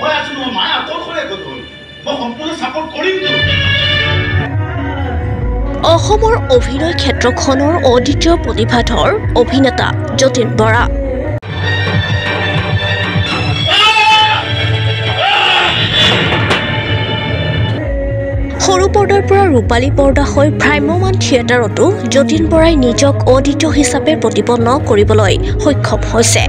মই আছো নহয় মায়ে অকলশৰে গ'ল মই সম্পূৰ্ণ ছাপোৰ্ট কৰিমতো অসমৰ অভিনয় ক্ষেত্ৰখনৰ অদ্বিতীয় প্ৰতিভাধৰ অভিনেতা যতীন বৰা সৰু পৰ্দাৰ পৰা ৰূপালী পৰ্দা হৈ ভ্ৰাম্যমান থিয়েটাৰতো যতীন বৰাই নিজক অদ্বিতীয় হিচাপে প্ৰতিপন্ন কৰিবলৈ সক্ষম হৈছে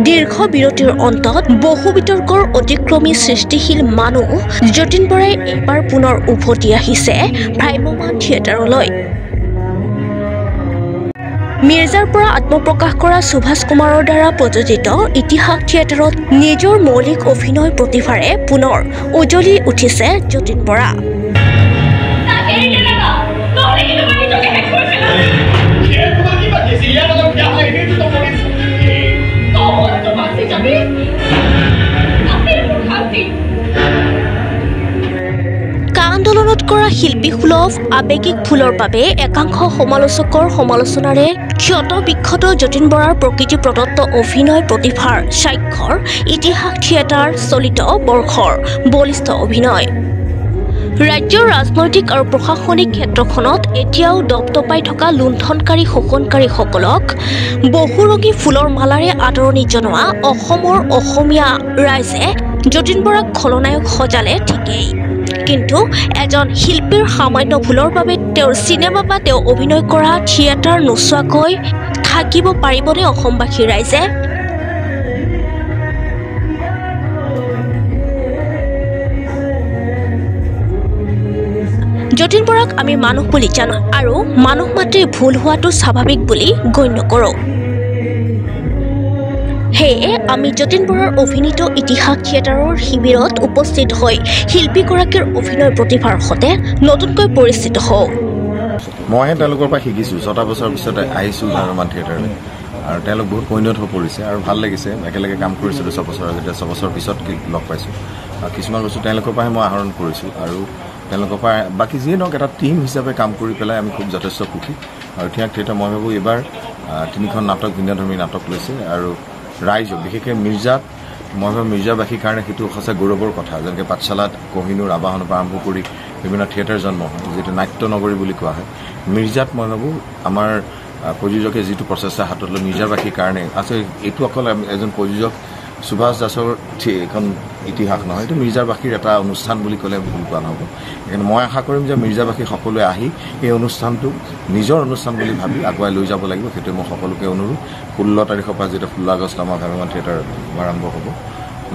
দীৰ্ঘ বিৰতিৰ অন্তত বহু বিতৰ্কৰ অতিক্ৰমী সৃষ্টিশীল মানুহ যতীন বৰাই এইবাৰ পুনৰ উভতি আহিছে ভ্ৰাম্যমান থিয়েটাৰলৈ মিৰ্জাৰ পৰা আত্মপ্ৰকাশ কৰা সুভাষ কুমাৰৰ দ্বাৰা প্ৰযোজিত ইতিহাস থিয়েটাৰত নিজৰ মৌলিক অভিনয় প্ৰতিভাৰে পুনৰ উজ্বলি উঠিছে যতীন বৰা আন্দোলনত কৰা শিল্পী সুলভ আৱেগিক ভুলৰ বাবে একাংশ সমালোচকৰ সমালোচনাৰে ক্ষত বিক্ষত যতীন বৰাৰ প্ৰকৃতি প্ৰদত্ত অভিনয় প্ৰতিভাৰ স্বাক্ষৰ ইতিহাস থিয়েটাৰ চলিত বৰ্ষৰ বলিষ্ঠ অভিনয় ৰাজ্যৰ ৰাজনৈতিক আৰু প্ৰশাসনিক ক্ষেত্ৰখনত এতিয়াও দপদপাই থকা লুণ্ঠনকাৰী শোষণকাৰীসকলক বহুৰঙী ফুলৰ মালাৰে আদৰণি জনোৱা অসমৰ অসমীয়া ৰাইজে যতীন বৰাক খলনায়ক সজালে ঠিকেই কিন্তু এজন শিল্পীৰ সামান্য ভুলৰ বাবে তেওঁৰ চিনেমা বা তেওঁ অভিনয় কৰা থিয়েটাৰ নোচোৱাকৈ থাকিব পাৰিবনে অসমবাসী ৰাইজে যতীন বৰাক আমি মানুহ বুলি জানো আৰু মানুহ মাত্ৰে ভুল হোৱাটো স্বাভাৱিক বুলি গণ্য কৰোঁ সেয়ে আমি যতীন বৰাৰ অভিনীত ইতিহাস থিয়েটাৰৰ শিবিৰত উপস্থিত হৈ শিল্পীগৰাকীৰ অভিনয় প্ৰতিভাৰ সতে নতুনকৈ পৰিচিত হওঁ মই তেওঁলোকৰ পৰা শিকিছোঁ 6টা বছৰৰ পিছত আহিছোঁ ভ্ৰাম্যমান থিয়েটাৰলৈ আৰু তেওঁলোক বহুত পৰিণত হৈ পৰিছে আৰু ভাল লাগিছে একেলগে কাম কৰিছিলোঁ 6 বছৰ আগতে 6 বছৰ পিছত লগ পাইছোঁ আৰু কিছুমান বস্তু তেওঁলোকৰ পৰাই মই আহৰণ কৰিছোঁ আৰু তেওঁলোকৰ পৰা বাকী যিয়ে নহওক এটা টীম হিচাপে কাম কৰি পেলাই আমি খুব যথেষ্ট সুখী আৰু ইতিহাস থিয়েটাৰ মই ভাবোঁ এইবাৰ 3খন নাটক ভিন্নধৰ্মী নাটক লৈছে আৰু ৰাইজক বিশেষকৈ মিৰ্জাত মই ভাবোঁ মিৰ্জাবাসীৰ কাৰণে সেইটো সঁচা গৌৰৱৰ কথা যেনেকৈ পাঠশালাত কহিনুৰ আবাহনৰ পৰা আৰম্ভ কৰি বিভিন্ন থিয়েটাৰ জন্ম হয় যিটো নাট্য নগৰী বুলি কোৱা হয় মিৰ্জাত মই ভাবোঁ আমাৰ প্ৰযোজকে যিটো প্ৰচেষ্টা হাতত লৈ মিৰ্জাবাসীৰ কাৰণে আছে এইটো অকল এজন প্ৰযোজক সুভাষ দাসৰ এখন ইতিহাস নহয় এইটো মিৰ্জাবাসীৰ এটা অনুষ্ঠান বুলি ক'লে ভুল কোৱা নহ'ব সেইকাৰণে মই আশা কৰিম যে মিৰ্জাবাসী সকলোৱে আহি এই অনুষ্ঠানটোক নিজৰ অনুষ্ঠান বুলি ভাবি আগুৱাই লৈ যাব লাগিব সেইটোৱে মই সকলোকে অনুৰোধ 16 তাৰিখৰ পৰা যেতিয়া 16 আগষ্ট আমাৰ ভ্ৰাম্যমান থিয়েটাৰ আৰম্ভ হ'ব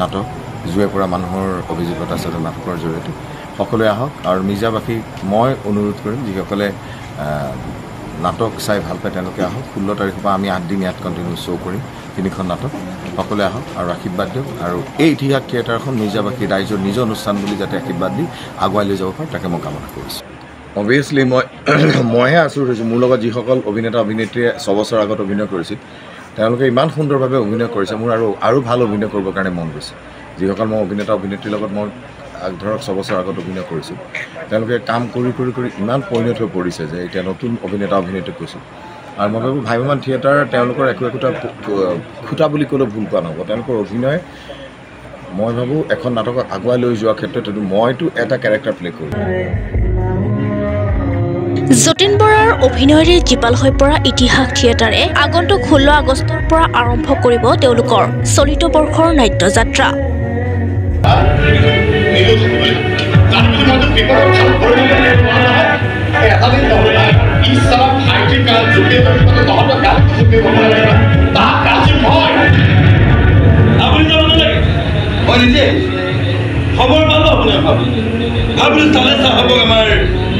নাটক জুয়ে পৰা মানুহৰ অভিযোগতা আছে নাটকৰ জৰিয়তে সকলোৱে আহক আৰু মিৰ্জাবাসীক মই অনুৰোধ কৰিম যিসকলে নাটক চাই ভাল পায় তেওঁলোকে আহক 16 তাৰিখৰ পৰা আমি 8 দিন ইয়াত কণ্টিনিউ শ্ব' কৰিম 3খন নাটক সকলোৱে আহক আৰু আশীৰ্বাদ দিয়ক আৰু এই ইতিহাস থিয়েটাৰখন মিৰ্জাবাসী ৰাইজৰ নিজৰ অনুষ্ঠান বুলি যাতে আশীৰ্বাদ দি আগুৱাই লৈ যাব পাৰে তাকে মই কামনা কৰিছোঁ অবভিয়াছলি মইহে আচৰিত হৈছোঁ মোৰ লগত যিসকল অভিনেতা অভিনেত্ৰীয়ে 6 বছৰ আগত অভিনয় কৰিছিল তেওঁলোকে ইমান সুন্দৰভাৱে অভিনয় কৰিছে মোৰ আৰু ভাল অভিনয় কৰিবৰ কাৰণে মন গৈছে যিসকল মই অভিনেতা অভিনেত্ৰীৰ লগত মই ধৰক 6 বছৰ আগত অভিনয় কৰিছোঁ তেওঁলোকে কাম কৰি ইমান পৰিণত হৈ পৰিছে যে এতিয়া নতুন অভিনেতা অভিনেত্ৰীক কৈছোঁ আৰু মই ভাবোঁ ভ্ৰাম্যমান থিয়েটাৰ তেওঁলোকৰ একোটা খুঁটা বুলি ক'লেও ভুল কোৱা নহ'ব তেওঁলোকৰ অভিনয় মই ভাবোঁ এখন নাটকক আগুৱাই লৈ যোৱাৰ ক্ষেত্ৰত মইতো এটা কেৰেক্টাৰ প্লে' কৰোঁ যতীন বৰাৰ অভিনয়ৰে জীপাল হৈ পৰা ইতিহাস থিয়েটাৰে আগন্তুক 16 আগষ্টৰ পৰা আৰম্ভ কৰিব তেওঁলোকৰ চলিত বৰ্ষৰ নাট্যযাত্ৰা খবৰ পাব আপোনাৰ আপুনি চালে চাব আমাৰ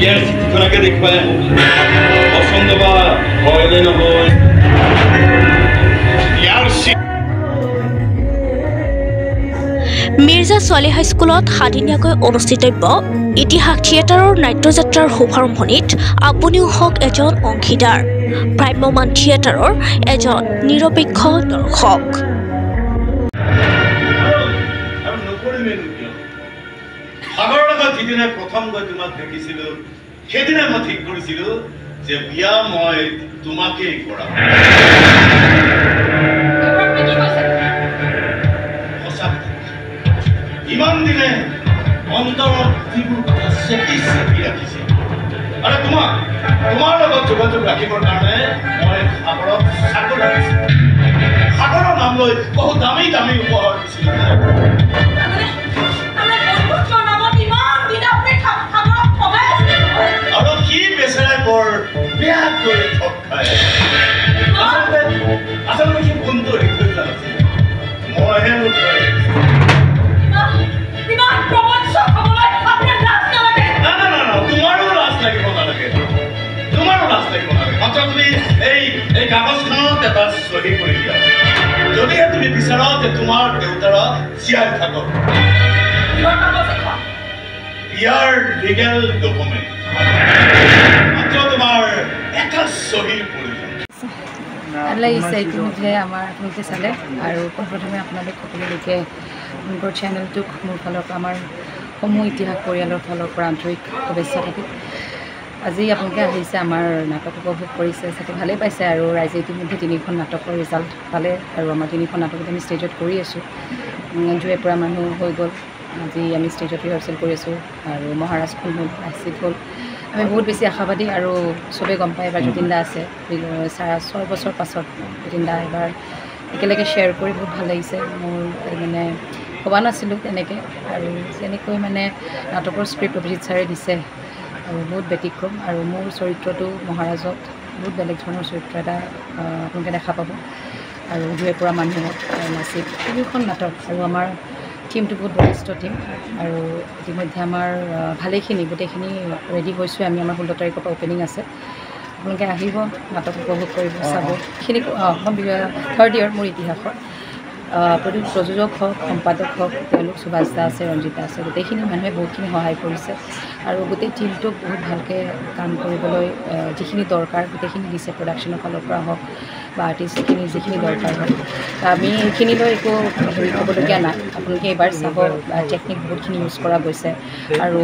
ইয়াৰ চিঠিখনকে দেখুৱাই পচন্দ বা হয় নে নহয় মিৰ্জা ছোৱালী হাইস্কুলত 7 দিনীয়াকৈ অনুষ্ঠিতব্য ইতিহাস থিয়েটাৰৰ নাট্যযাত্ৰাৰ শুভাৰম্ভণিত আপুনিও হওক এজন অংশীদাৰ ভ্ৰাম্যমান থিয়েটাৰৰ এজন নিৰপেক্ষ দৰ্শক যিদিনা প্ৰথম গৈ তোমাক দেখিছিলো সেইদিনা মই ঠিক কৰিছিলো যে বিয়া মই তোমাকেই কৰাম কিনে অন্তৰত যিবোৰ চেপি ৰাখিছে আৰু তোমাৰ লগত যোগাযোগ ৰাখিবৰ কাৰণে মই সাগৰত চাকৰি ৰাখিছোঁ সাগৰৰ নাম লৈ বহু দামী উপহাৰ দিছিলোঁ আৰু সি বেচেৰাই বৰ বেয়াকৈ ঠগ খায় আচলতে সি কোনটো ৰিক্স আছিল মইহে তোমাৰো লাজ লাগিব নালাগে মাত্ৰ তুমি এই কাগজখনত এটা চহী কৰি দিয়া যদিহে তুমি বিচাৰা যে তোমাৰ দেউতাৰা জীয়াই থাকক ইয়াৰ লিগেল ডকুমেণ্ট মাত্ৰ তোমাৰ এটা চহীৰ প্ৰয়োজন ভাল লাগিছে ইতিমধ্যে আমাৰ আপোনালোকে চালে আৰু পোনপ্ৰথমে আপোনালোক সকলোলৈকে আপোনালোকৰ চেনেলটোক মোৰ ফালৰ পৰা আমাৰ সমূহ ইতিহাস পৰিয়ালৰ ফালৰ পৰা আন্তৰিক শুভেচ্ছা থাকিল আজি আপোনালোকে আহিছে আমাৰ নাটক উপভোগ কৰিছে চাগে ভালেই পাইছে আৰু ৰাইজে ইতিমধ্যে 3খন নাটকৰ ৰিজাল্ট পালে আৰু আমাৰ 3খন নাটকত আমি ষ্টেজত কৰি আছোঁ জুয়ে পৰা মানুহ হৈ গ'ল আজি আমি ষ্টেজত ৰিহাৰ্চেল কৰি আছোঁ আৰু মহাৰাজখন হ'ল আইচিত হ'ল আমি বহুত বেছি আশাবাদী আৰু চবেই গম পায় এবাৰ জুবিন দা আছে 6.5 বছৰ পাছত জুবিন দা এবাৰ একেলগে শ্বেয়াৰ কৰি বহুত ভাল লাগিছে মোৰ মানে ভবা নাছিলোঁ তেনেকৈ আৰু যেনেকৈ মানে নাটকৰ স্ক্ৰিপ্ট অভিজিত ছাৰে দিছে আৰু বহুত ব্যতিক্ৰম আৰু মোৰ চৰিত্ৰটো মহাৰাজত বহুত বেলেগ ধৰণৰ চৰিত্ৰ এটা আপোনালোকে দেখা পাব আৰু জুয়ে পৰা মানুহত নাচিত 3খন নাটক আৰু আমাৰ টিমটো বহুত বলিষ্ঠ টিম আৰু ইতিমধ্যে আমাৰ ভালেখিনি গোটেইখিনি ৰেডি হৈছোঁ আমি আমাৰ 16 তাৰিখৰ পৰা অ'পেনিং আছে আপোনালোকে আহিব নাটক উপভোগ কৰিব চাব এইখিনি 3rd ইয়াৰ মোৰ ইতিহাসত প্ৰযোজক হওক সম্পাদক হওক তেওঁলোক সুভাষ দা আছে ৰঞ্জিত দা আছে গোটেইখিনি মানুহে বহুতখিনি সহায় কৰিছে আৰু গোটেই টিমটোক বহুত ভালকৈ কাম কৰিবলৈ যিখিনি দৰকাৰ গোটেইখিনি দিছে প্ৰডাকশ্যনৰ ফালৰ পৰা হওক বা আৰ্টিষ্টখিনি যিখিনি দৰকাৰ হয় আমি এইখিনিলৈ একো হেৰি ক'বলগীয়া নাই আপোনালোকে এইবাৰ চাব টেকনিক বহুতখিনি ইউজ কৰা গৈছে আৰু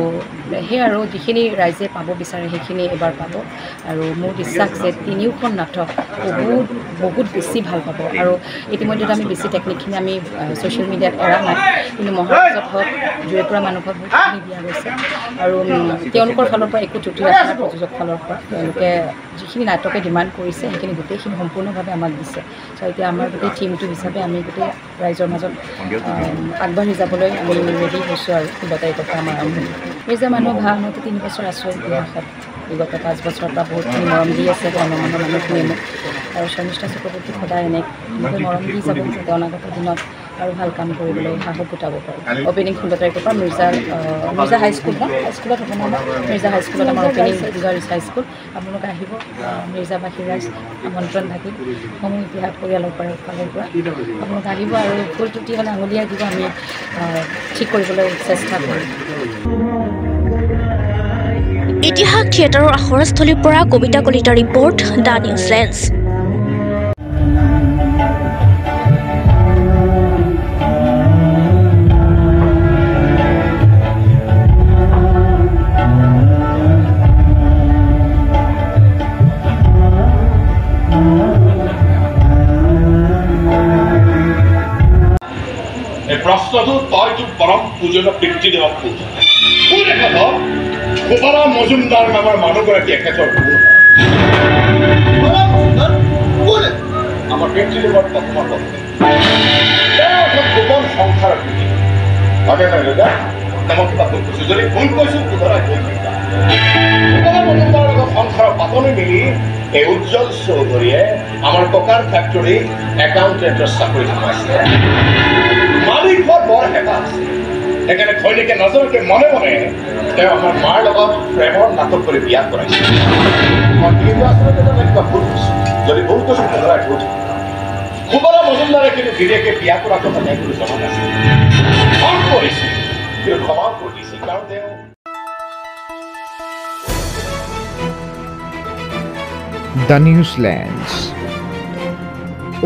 সেই আৰু যিখিনি ৰাইজে পাব বিচাৰে সেইখিনি এবাৰ পাব আৰু মোৰ বিশ্বাস যে 3খন নাটক বহুত বেছি ভাল পাব আৰু ইতিমধ্যে আমি বেছি টেকনিকখিনি আমি ছ'চিয়েল মিডিয়াত এৰা নাই কিন্তু মহাৰাজত হওক জুয়ে পৰা মানুহক বহুতখিনি দিয়া গৈছে আৰু তেওঁলোকৰ ফালৰ পৰা একো ত্ৰুটি ৰাখা নাই প্ৰযোজক ফালৰ পৰা তেওঁলোকে যিখিনি নাটকে ডিমাণ্ড কৰিছে সেইখিনি গোটেইখিনি সম্পূৰ্ণভাৱে আমাক দিছে চ' এতিয়া আমাৰ গোটেই টিমটো হিচাপে আমি গোটেই ৰাইজৰ মাজত আগবাঢ়ি যাবলৈ আমি ৰেডি হৈছোঁ আৰু 16 তাৰিখৰ পৰা আমাৰ আৰম্ভ মিৰ্জা মানুহ ভাল মইতো 3 বছৰ আছোঁ ইতিহাসত বিগত 5 বছৰৰ পৰা বহুতখিনি মৰম দি আছে মানুহখিনিয়ে মোক আৰু শৰ্মিষ্ঠা চক্ৰৱৰ্তী সদায় এনেকৈ মৰম দি যাব যাতে অনাগত দিনত আৰু ভাল কাম কৰিবলৈ সাহস গোটাব পাৰোঁ অ'পেনিং 16 তাৰিখৰ পৰা মিৰ্জা হাইস্কুল হাইস্কুলত হ'ব নহয় মিৰ্জা হাইস্কুলত আমাৰ অ'পেনিং গাৰ্লছ হাইস্কুল আপোনালোকে আহিব মিৰ্জাবাসী ৰাইজ আমন্ত্ৰণ থাকিল সমূহ ইতিহাস পৰিয়ালৰ ফালৰ পৰা আপোনালোকে আহিব আৰু ভুল ত্ৰুটি হ'লে আঙুলিয়াই দিব আমি ঠিক কৰিবলৈ চেষ্টা কৰিম ইতিহাস থিয়েটাৰৰ আখৰাস্থলীৰ পৰা Kabita Kalita report the News Lens প্ৰশ্নটো তইতো পৰম পূজনীয় পিতৃদেৱক সোধ কোন এখেত গোপাল মজুমদাৰ নামৰ মানুহগৰাকী এখেতৰ কোন আমাৰ পিতৃদেৱৰ প্ৰথম পত্নী গোপন সংসাৰৰ পিতৃ ভাগে নাই দাদা মই কিবা ভুল কৈছোঁ যদি ভুল কৈছোঁ পুনৰাই ভুল গোপাল মজুমদাৰৰ লগত সংসাৰৰ পাতনি মিলি এই উজ্জ্বল চৌধুৰীয়ে আমাৰ ককাৰ ফেক্টৰীত একাউণ্টেণ্টৰ চাকৰি সোমাইছে মালিকৰ বৰ হেঁপাহ আছে সেইকাৰণে ঘৈণীয়েকে নজৰকে মনে মনে তেওঁ আমাৰ মাৰ লগত প্ৰেমৰ নাটক কৰি বিয়া কৰাইছে মই কিন্তু আচলতে কিবা ভুল কৈছোঁ যদি ভুল কৈছোঁ পুনৰাই ভুল গোপাল মজুমদাৰে কিন্তু গিৰিয়েকে বিয়া কৰা কথা নাই বুলি জনা নাছিল খং কৰিছিল কিন্তু ক্ষমাও কৰি দিছিল কাৰণ তেওঁ দ্য নিউজ লেন্স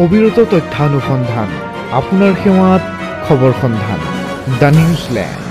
অবিৰত তথ্যানুসন্ধান আপোনাৰ সেৱাত খবৰ সন্ধান দ্য নিউজ লেন্স